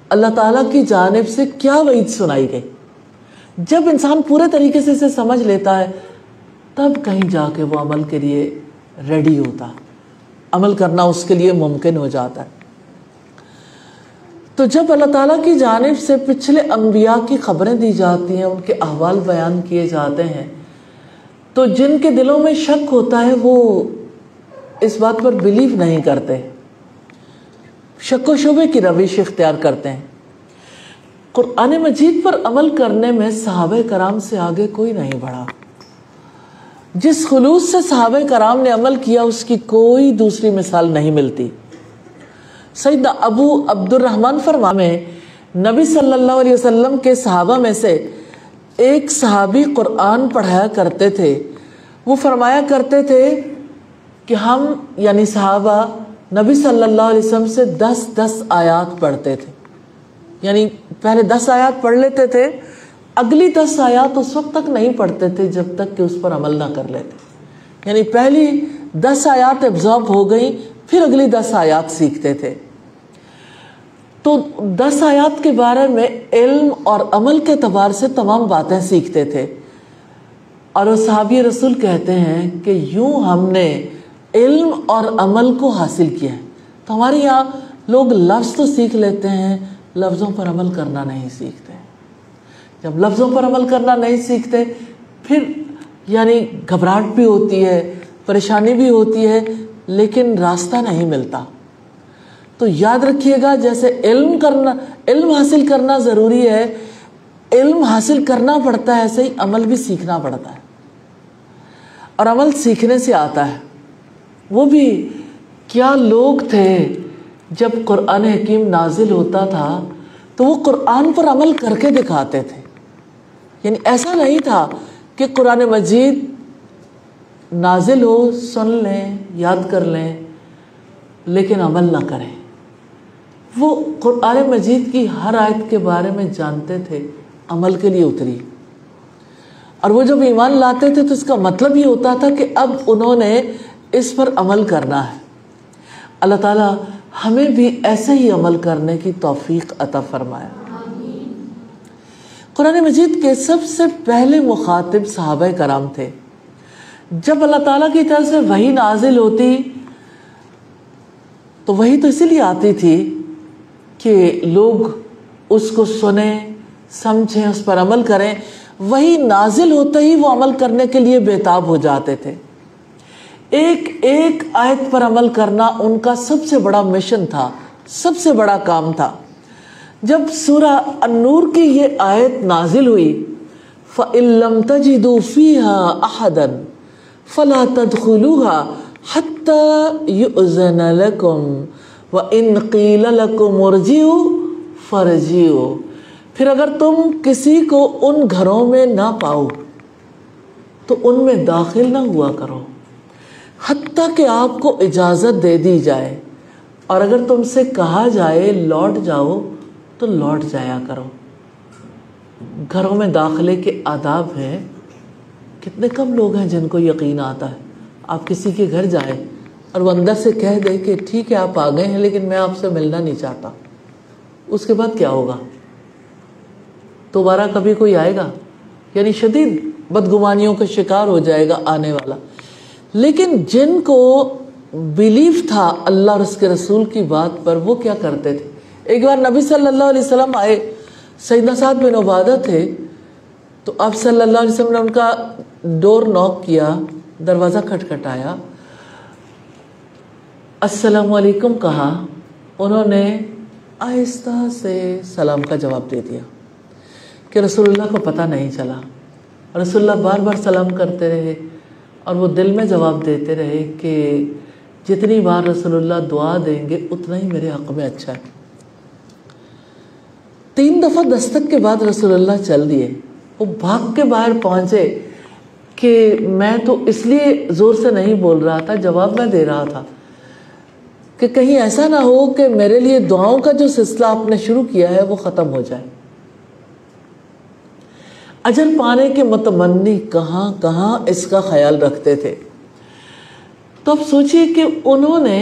اللہ تعالیٰ کی جانب سے کیا وعید سنائی گئی. جب انسان پورے طریقے سے اسے سمجھ لیتا ہے تب کہیں جا کے وہ عمل کے لیے ریڈی ہوتا، عمل کرنا اس کے لیے ممکن ہو جاتا ہے. تو جب اللہ تعالیٰ کی جانب سے پچھلے انبیاء کی خبریں دی جاتی ہیں، ان کے احوال بیان کیے جاتے ہیں، تو جن کے دلوں میں شک ہوتا ہے وہ اس بات پر بلیو نہیں کرتے، شک و شبے کی روش اختیار کرتے ہیں. قرآن مجید پر عمل کرنے میں صحابہ کرام سے آگے کوئی نہیں بڑھا. جس خلوص سے صحابہ کرام نے عمل کیا اس کی کوئی دوسری مثال نہیں ملتی. سیدنا ابو عبد الرحمن فرما میں نبی صلی اللہ علیہ وسلم کے صحابہ میں سے ایک صحابی قرآن پڑھایا کرتے تھے. وہ فرمایا کرتے تھے کہ ہم یعنی صحابہ نبی صلی اللہ علیہ وسلم سے 10 آیات پڑھتے تھے. یعنی پہلے 10 آیات پڑھ لیتے تھے، اگلی 10 آیات اس وقت تک نہیں پڑھتے تھے جب تک کہ اس پر عمل نہ کر لیتے. یعنی پہلی 10 آیات ابزارب ہو گئی، پھر اگلی 10 آیات سیکھتے تھے. تو 10 آیات کے بارے میں علم اور عمل کے اعتبار سے تمام باتیں سیکھتے تھے. اور وہ صحابی رسول کہتے ہیں کہ یوں ہم نے علم اور عمل کو حاصل کیا ہے. تو ہمارے یہاں لوگ لفظ تو سیکھ لیتے ہیں، لفظوں پر عمل کرنا نہیں سیکھتے. جب لفظوں پر عمل کرنا نہیں سیکھتے پھر یعنی گھبراہٹ بھی ہوتی ہے، پریشانی بھی ہوتی ہے، لیکن راستہ نہیں ملتا. تو یاد رکھیے گا، جیسے علم حاصل کرنا ضروری ہے، علم حاصل کرنا پڑتا ہے، ایسے ہی عمل بھی سیکھنا پڑتا ہے. اور عمل سیکھنے سے آتا ہے. وہ بھی کیا لوگ تھے جب قرآن حکیم نازل ہوتا تھا تو وہ قرآن پر عمل کر کے دکھاتے تھے. یعنی ایسا نہیں تھا کہ قرآن مجید نازل ہو، سن لیں، یاد کر لیں، لیکن عمل نہ کریں. وہ قرآن مجید کی ہر آیت کے بارے میں جانتے تھے، عمل کے لیے اتری. اور وہ جب ایمان لاتے تھے تو اس کا مطلب یہ ہوتا تھا کہ اب انہوں نے اس پر عمل کرنا ہے. اللہ تعالیٰ ہمیں بھی ایسے ہی عمل کرنے کی توفیق عطا فرمائے. قرآن مجید کے سب سے پہلے مخاطب صحابہ کرام تھے. جب اللہ تعالیٰ کی طرف سے وحی نازل ہوتی تو وحی تو اسی لیے آتی تھی کہ لوگ اس کو سنیں، سمجھیں، اس پر عمل کریں. وحی نازل ہوتے ہی وہ عمل کرنے کے لیے بےتاب ہو جاتے تھے. ایک ایک آیت پر عمل کرنا ان کا سب سے بڑا مشن تھا، سب سے بڑا کام تھا. جب سورہ النور کی یہ آیت نازل ہوئی، فَإِن لَّمْ تَجِدُوا فِيهَا أَحَدًا فَلَا تَدْخُلُوهَا حَتَّى يُؤْذَنَ لَكُمْ وَإِن قِيلَ لَكُمْ ارْجِعُوا فَارْجِعُوا. پھر اگر تم کسی کو ان گھروں میں نہ پاؤ تو ان میں داخل نہ ہوا کرو حتیٰ کہ آپ کو اجازت دے دی جائے، اور اگر تم سے کہا جائے لوٹ جاؤ تو لوٹ جایا کرو. گھروں میں داخلے کے آداب ہیں. کتنے کم لوگ ہیں جن کو یقین آتا ہے. آپ کسی کے گھر جائیں اور وہ اندر سے کہہ دے کہ ٹھیک ہے آپ آ گئے ہیں لیکن میں آپ سے ملنا نہیں چاہتا، اس کے بعد کیا ہوگا؟ دوبارہ کبھی کوئی آئے گا؟ یعنی شدید بدگمانیوں کا شکار ہو جائے گا آنے والا. لیکن جن کو بیلیف تھا اللہ اور اس کے رسول کی بات پر، وہ کیا کرتے تھے؟ ایک بار نبی صلی اللہ علیہ وسلم آئے، سیدنا سعد بن عبادہ تھے، تو آپ صلی اللہ علیہ وسلم نے ان کا ڈور نوک کیا، دروازہ کھٹکھٹایا، السلام علیکم کہا. انہوں نے آہستہ سے سلام کا جواب دے دیا کہ رسول اللہ کو پتہ نہیں چلا. رسول اللہ بار بار سلام کرتے رہے اور وہ دل میں جواب دیتے رہے کہ جتنی بار رسول اللہ دعا دیں گے اتنا ہی میرے حق میں اچھا ہے. 3 دفعہ دستک کے بعد رسول اللہ چل دیے. وہ بھاگ کے باہر پہنچے کہ میں تو اس لیے زور سے نہیں بول رہا تھا، جواب میں دے رہا تھا کہ کہیں ایسا نہ ہو کہ میرے لیے دعاؤں کا جو سلسلہ آپ نے شروع کیا ہے وہ ختم ہو جائے. اجر پانے کے متمنی کہاں کہاں اس کا خیال رکھتے تھے. تو اب سوچئے کہ انہوں نے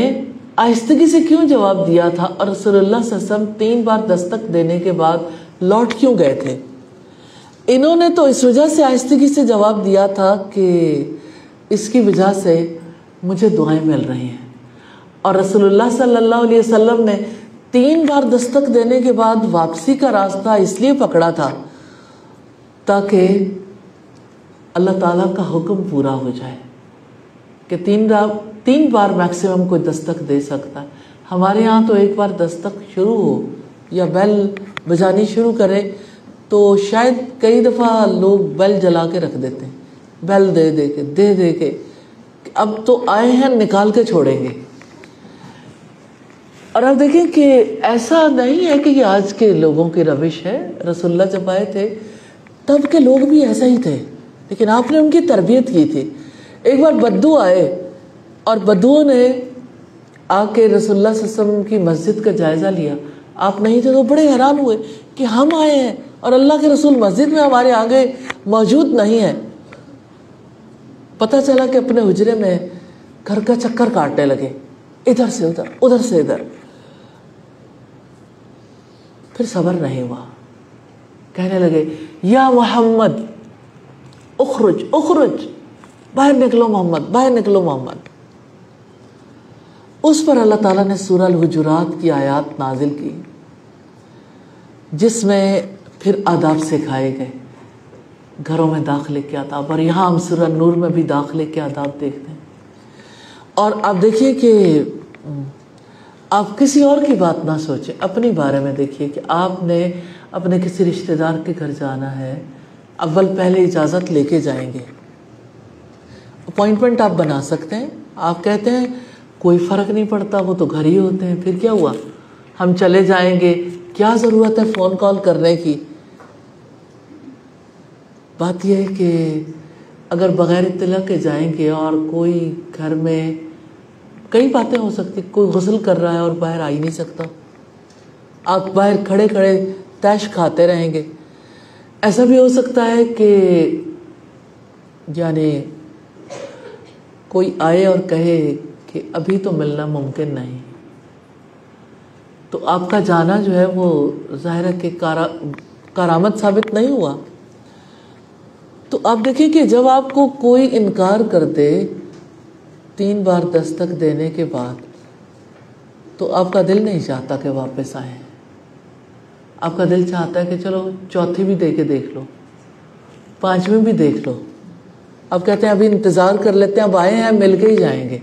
آہستگی سے کیوں جواب دیا تھا اور رسول اللہ صلی اللہ علیہ وسلم 3 بار دستک دینے کے بعد لوٹ کیوں گئے تھے. انہوں نے تو اس وجہ سے آہستگی سے جواب دیا تھا کہ اس کی وجہ سے مجھے دعائیں مل رہی ہیں. اور رسول اللہ صلی اللہ علیہ وسلم نے 3 بار دستک دینے کے بعد واپسی کا راستہ اس لیے پکڑا تھا تاکہ اللہ تعالیٰ کا حکم پورا ہو جائے کہ 3 بار میکسیمم کوئی دستک دے سکتا ہے. ہمارے ہاں تو ایک بار دستک شروع ہو یا بیل بجانی شروع کرے تو شاید کئی دفعہ لوگ بیل جلا کے رکھ دیتے ہیں، بیل دے کے اب تو آئے ہیں نکال کے چھوڑیں گے. اور اب دیکھیں کہ ایسا نہیں ہے کہ یہ آج کے لوگوں کی روش ہے. رسول اللہ جب آئے تھے تب کے لوگ بھی ایسا ہی تھے، لیکن آپ نے ان کی تربیت کی تھی. ایک بار بدو آئے اور بدوؤں نے آ کے رسول اللہ صلی اللہ علیہ وسلم کی مسجد کا جائزہ لیا. آپ نہیں تھے تو بڑے حیران ہوئے کہ ہم آئے ہیں اور اللہ کے رسول مسجد میں ہمارے آگے موجود نہیں ہیں. پتہ چلا کہ اپنے حجرے میں گھر کا چکر کاٹنے لگے، ادھر سے ادھر ادھر سے ادھر. پھر صبر نہیں ہوا، کہنے لگے یا محمد اخرج اخرج، باہر نکلو محمد، باہر نکلو محمد. اس پر اللہ تعالیٰ نے سورہ الحجرات کی آیات نازل کی جس میں پھر آداب سکھائے گئے، گھروں میں داخلے کے آداب. اور یہاں ہم سورہ نور میں بھی داخلے کے آداب دیکھتے ہیں. اور آپ دیکھیے کہ آپ کسی اور کی بات نہ سوچیں، اپنی بارے میں دیکھیے کہ آپ نے اپنے کسی رشتہ دار کے گھر جانا ہے، اول پہلے اجازت لے کے جائیں گے. اپوائنٹمنٹ آپ بنا سکتے ہیں. آپ کہتے ہیں کوئی فرق نہیں پڑتا، وہ تو گھر ہی ہوتے ہیں، پھر کیا ہوا، ہم چلے جائیں گے، کیا ضرورت ہے فون کال کرنے کی. بات یہ ہے کہ اگر بغیر اطلاع کے جائیں گے اور کوئی گھر میں کئی باتیں ہو سکتی، کوئی غسل کر رہا ہے اور باہر آ ہی نہیں سکتا، آپ باہر کھڑے کھڑے تیش کھاتے رہیں گے. ایسا بھی ہو سکتا ہے کہ یعنی کوئی آئے اور کہے کہ ابھی تو ملنا ممکن نہیں، تو آپ کا جانا جو ہے وہ ظاہر ہے کہ کرامت ثابت نہیں ہوا. تو آپ دیکھیں کہ جب آپ کو کوئی انکار کر دے 3 بار دستک دینے کے بعد تو آپ کا دل نہیں چاہتا کہ واپس آئیں. آپ کا دل چاہتا ہے کہ چلو چوتھی بھی دے کے دیکھ لو، 5ویں بھی دیکھ لو. اب کہتے ہیں ابھی انتظار کر لیتے ہیں، اب آئے ہیں مل کے ہی جائیں گے.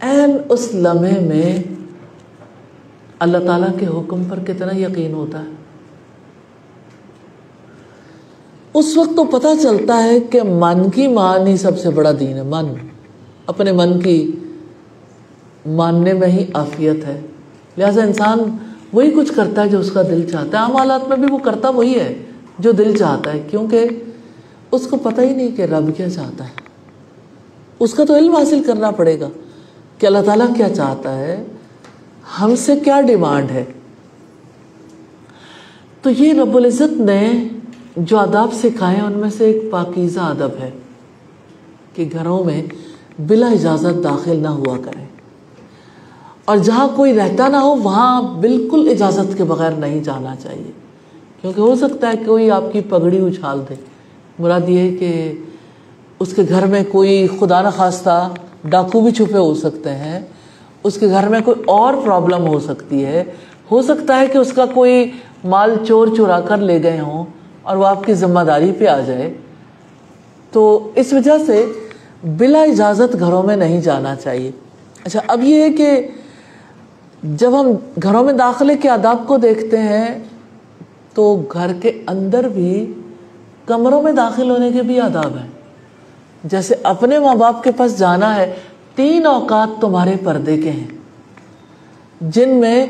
این اس لمحے میں اللہ تعالیٰ کے حکم پر کتنا یقین ہوتا ہے. اس وقت تو پتہ چلتا ہے کہ من کی مان ہی سب سے بڑا دین ہے. من، اپنے من کی ماننے میں ہی عافیت ہے. لہٰذا انسان وہی کچھ کرتا ہے جو اس کا دل چاہتا ہے. عام حالات میں بھی وہ کرتا وہی ہے جو دل چاہتا ہے، کیونکہ اس کو پتہ ہی نہیں کہ رب کیا چاہتا ہے. اس کا تو علم حاصل کرنا پڑے گا کہ اللہ تعالیٰ کیا چاہتا ہے، ہم سے کیا ڈیمانڈ ہے. تو یہ رب العزت نے جو آداب سکھائے ان میں سے ایک پاکیزہ ادب ہے کہ گھروں میں بلا اجازت داخل نہ ہوا کریں، اور جہاں کوئی رہتا نہ ہو وہاں بالکل اجازت کے بغیر نہیں جانا چاہیے، کیونکہ ہو سکتا ہے کوئی آپ کی پگڑی اچھال دے. مراد یہ ہے کہ اس کے گھر میں کوئی خدا نخواستہ ڈاکو بھی چھپے ہو سکتے ہیں، اس کے گھر میں کوئی اور پرابلم ہو سکتی ہے، ہو سکتا ہے کہ اس کا کوئی مال چور چرا کر لے گئے ہوں اور وہ آپ کی ذمہ داری پہ آ جائے. تو اس وجہ سے بلا اجازت گھروں میں نہیں جانا چاہیے. اچھا، اب یہ ہے کہ جب ہم گھروں میں داخلے کے آداب کو دیکھتے ہیں تو گھر کے اندر بھی کمروں میں داخل ہونے کے بھی آداب ہیں. جیسے اپنے ماں باپ کے پاس جانا ہے، 3 اوقات تمہارے پردے کے ہیں جن میں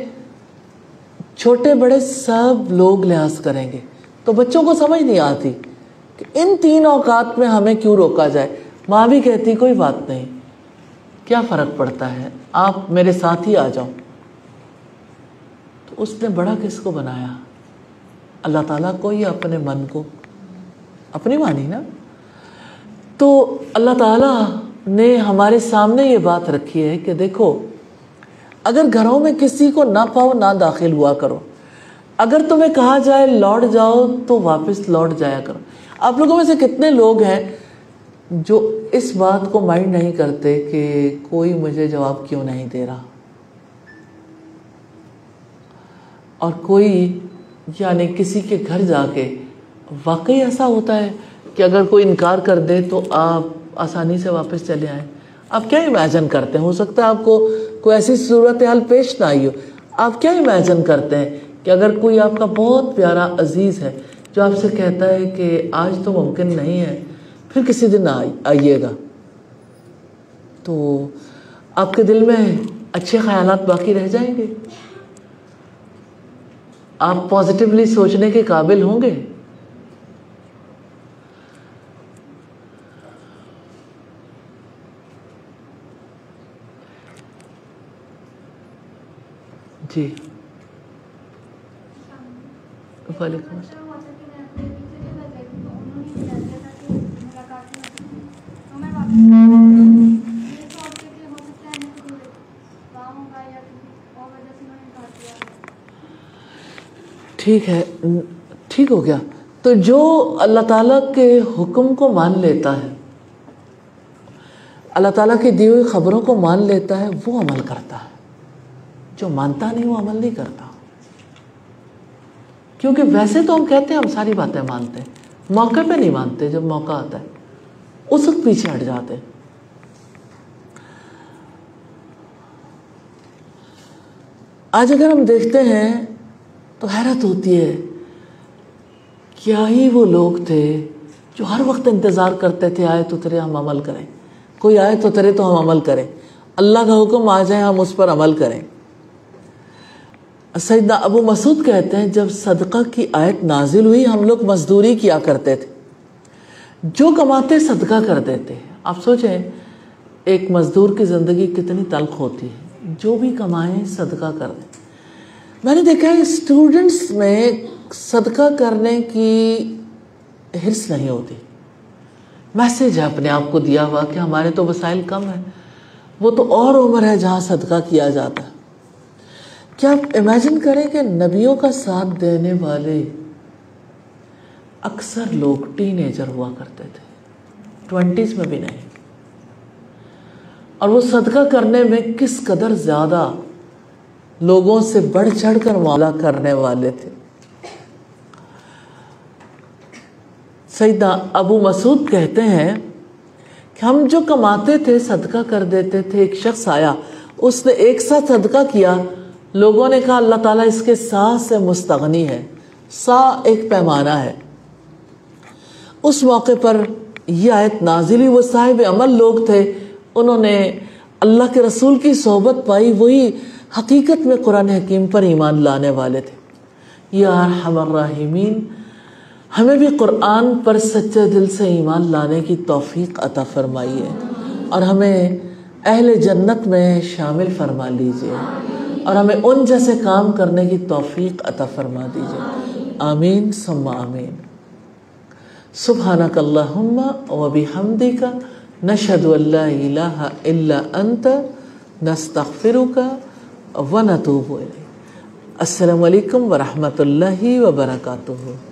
چھوٹے بڑے سب لوگ لحاظ کریں گے. تو بچوں کو سمجھ نہیں آتی کہ ان 3 اوقات میں ہمیں کیوں روکا جائے. ماں بھی کہتی کوئی بات نہیں، کیا فرق پڑتا ہے، آپ میرے ساتھ ہی آ جاؤ. تو اس نے بڑا کس کو بنایا؟ اللہ تعالیٰ کو یا اپنے من کو؟ اپنی مانی نا. تو اللہ تعالیٰ نے ہمارے سامنے یہ بات رکھی ہے کہ دیکھو، اگر گھروں میں کسی کو نہ پاؤ نہ داخل ہوا کرو. اگر تمہیں کہا جائے لوٹ جاؤ تو واپس لوٹ جایا کرو. آپ لوگوں میں سے کتنے لوگ ہیں جو اس بات کو مائنڈ نہیں کرتے کہ کوئی مجھے جواب کیوں نہیں دے رہا، اور کوئی یعنی کسی کے گھر جا کے واقعی ایسا ہوتا ہے کہ اگر کوئی انکار کر دے تو آپ آسانی سے واپس چلے آئیں. آپ کیا امیجن کرتے ہیں؟ ہو سکتا ہے آپ کو کوئی ایسی صورتحال پیش نہ آئی ہو. آپ کیا امیجن کرتے ہیں کہ اگر کوئی آپ کا بہت پیارا عزیز ہے جو آپ سے کہتا ہے کہ آج تو ممکن نہیں ہے، پھر کسی دن آئیے گا، تو آپ کے دل میں اچھے خیالات باقی رہ جائیں گے؟ آپ پازیٹیولی سوچنے کے قابل ہوں گے؟ جی وعلیکم السلام. ٹھیک ہے، ٹھیک ہو گیا. تو جو اللہ تعالیٰ کے حکم کو مان لیتا ہے، اللہ تعالیٰ کی دی ہوئی خبروں کو مان لیتا ہے، وہ عمل کرتا ہے. جو مانتا نہیں وہ عمل نہیں کرتا. کیونکہ ویسے تو ہم کہتے ہیں ہم ساری باتیں مانتے ہیں، موقع پہ نہیں مانتے. جب موقع آتا ہے اس وقت پیچھے ہٹ جاتے ہیں. آج اگر ہم دیکھتے ہیں تو حیرت ہوتی ہے، کیا ہی وہ لوگ تھے جو ہر وقت انتظار کرتے تھے آئے تو تیرے ہم عمل کریں، کوئی آئے تو تیرے تو ہم عمل کریں، اللہ کا حکم آ جائے ہم اس پر عمل کریں. سیدنا ابو مسعود کہتے ہیں جب صدقہ کی آیت نازل ہوئی ہم لوگ مزدوری کیا کرتے تھے، جو کماتے صدقہ کر دیتے. آپ سوچیں ایک مزدور کی زندگی کتنی تلخ ہوتی ہے، جو بھی کمائیں صدقہ کر دیں. میں نے دیکھا ہے اسٹوڈنٹس میں صدقہ کرنے کی حرص نہیں ہوتی. میسج ہے اپنے آپ کو دیا ہوا کہ ہمارے تو وسائل کم ہیں، وہ تو اور عمر ہے جہاں صدقہ کیا جاتا ہے. کیا آپ امیجن کریں کہ نبیوں کا ساتھ دینے والے اکثر لوگ ٹین ایجر ہوا کرتے تھے، 20s میں بھی نہیں، اور وہ صدقہ کرنے میں کس قدر زیادہ لوگوں سے بڑھ چڑھ کر معاملہ کرنے والے تھے. سیدنا ابو مسعود کہتے ہیں کہ ہم جو کماتے تھے صدقہ کر دیتے تھے. ایک شخص آیا، اس نے ایک ساتھ صدقہ کیا، لوگوں نے کہا اللہ تعالیٰ اس کے سا سے مستغنی ہے. سا ایک پیمانہ ہے. اس موقع پر یہ آیت نازل ہوئی. وہ صاحب عمل لوگ تھے، انہوں نے اللہ کے رسول کی صحبت پائی، وہی حقیقت میں قرآن حکیم پر ایمان لانے والے تھے. یا ارحم الراحمین، ہمیں بھی قرآن پر سچے دل سے ایمان لانے کی توفیق عطا فرمائیے، اور ہمیں اہل جنت میں شامل فرما لیجیے، اور ہمیں ان جیسے کام کرنے کی توفیق عطا فرما دیجیے. آمین ثم آمین. سبحانک اللہم و بحمدک نشہد ان لا الہ الا انت نستغفرک و نتوب الیک. السلام علیکم ورحمۃ اللہ وبرکاتہ.